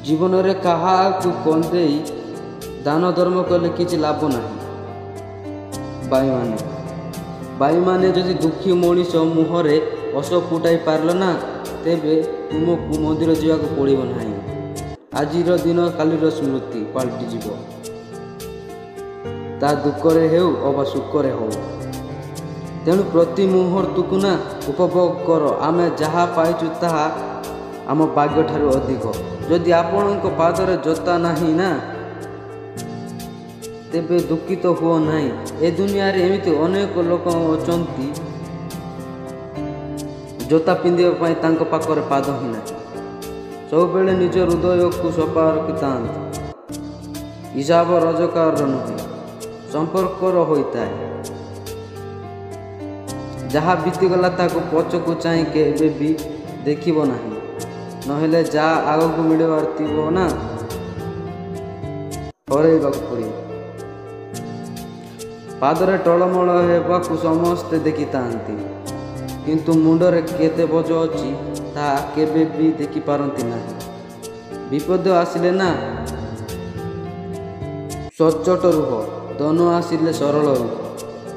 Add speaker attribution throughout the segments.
Speaker 1: जीवन रे काहाकू कंदेई दान धर्म कले किछि लाभ नाही। बाई माने जदि दुखी मनीष मुहरे हस फुटाई पारल ना तेबे तुमको मंदिर जावाक पड़िब नाही। आजिर दिन कालीर स्मृति पलटि जीव ता दुखरे हेउ अबा सुखरे हो। तेणु प्रति मुहूर्तकू ना उपभोग कर। आमे जहाँ पाइचु ताहा आम भाग्य ठारू अधिक। जदि आपणक पादरे जोता नाही ना तेबे दुखित हुओ नाही। ए दुनिया रे एमिति अनेक लोक अछंती जोता पिंधिबा पई तांक पाखरे पाद ही नाही। सब बेले निज हृदय को सफा रखितांती। हिसाब रोजगार नुहे संपर्क होइताए। जहाँ बीतीगला ताको पछकू चाहि केबे भी देखिब नाही। नहेले जा आगक मिलबार थिबो ना हरैबाक पड़िब। पादरे टलमल हेबाकू समस्ते देखितांती किंतु मुंडरे केते बोझ अछि ता केबे भी देखि पारंती नाही। विपद आसिले ना सच्चोट रुह। धन आसिले सरल रुह।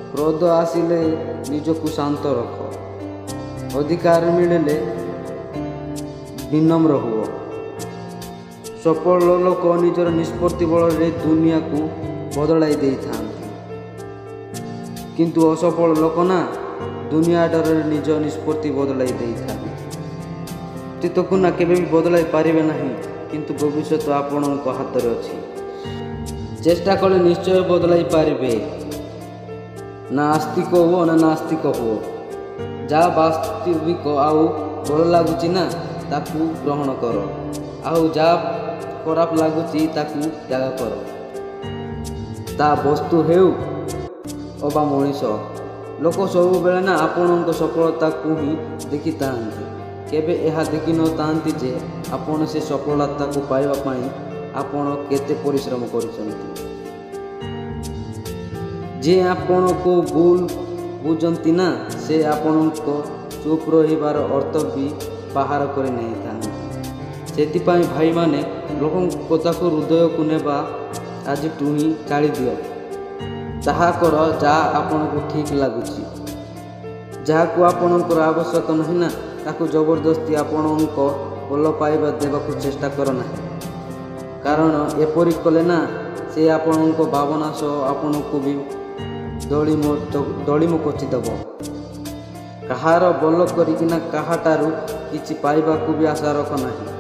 Speaker 1: क्रोध आसिले निजकू शांत रख। अधिकार मिले विनम्र हुओ। सफल लोक निजर निष्पत्ति बल रे दुनिया को बदलाई दे थांती किंतु असफल लोक ना दुनिया डर निज निष्पत्ति बदलाई दे थांती। अतीत को ना केबे भी बदलाई पारिबे नहीं किंतु भविष्य आपणक हाथ रे अछि। चेष्टा कले निश्चय बदलाई पारिबे। ना आस्तिक हुओ ना नास्तिक हुओ। जा वास्तविक आउ भल लगुची ना ताकू ग्रहण कर। आउ जा खराब लगुची ताकू त्याग कर। ता वस्तु हेउ अबा मनीष लोक सब बेले ना आपणक सफलता को ही देखि तांती। केबे एहा देखि न तांती जे आपण से सफलता को पाइबा पई आपण केते परिश्रम करिसंती। जे आपण को भूल बुझंती ना से आपण को चुप रहिबार अर्थ भी बाहर करे नहीं थांती। सेतिपाई भाई माने लोक कथा को हृदय को नेबा आज टुही टाड़ी दियो। ताहा कर जा आपण को ठीक लागुची। जहा को आपणकर आवश्यक नहीं ना ताकू जबरदस्ती आपणक भल पाइबा देबाकू चेष्टा कर नाही। कारण एपरि कले ना से आपणक भावना सह आपण को भी दलिम कचिदेव। कहार बल करिकिना काहाटारू किछि पाइबाकू भी आशा रख नाही।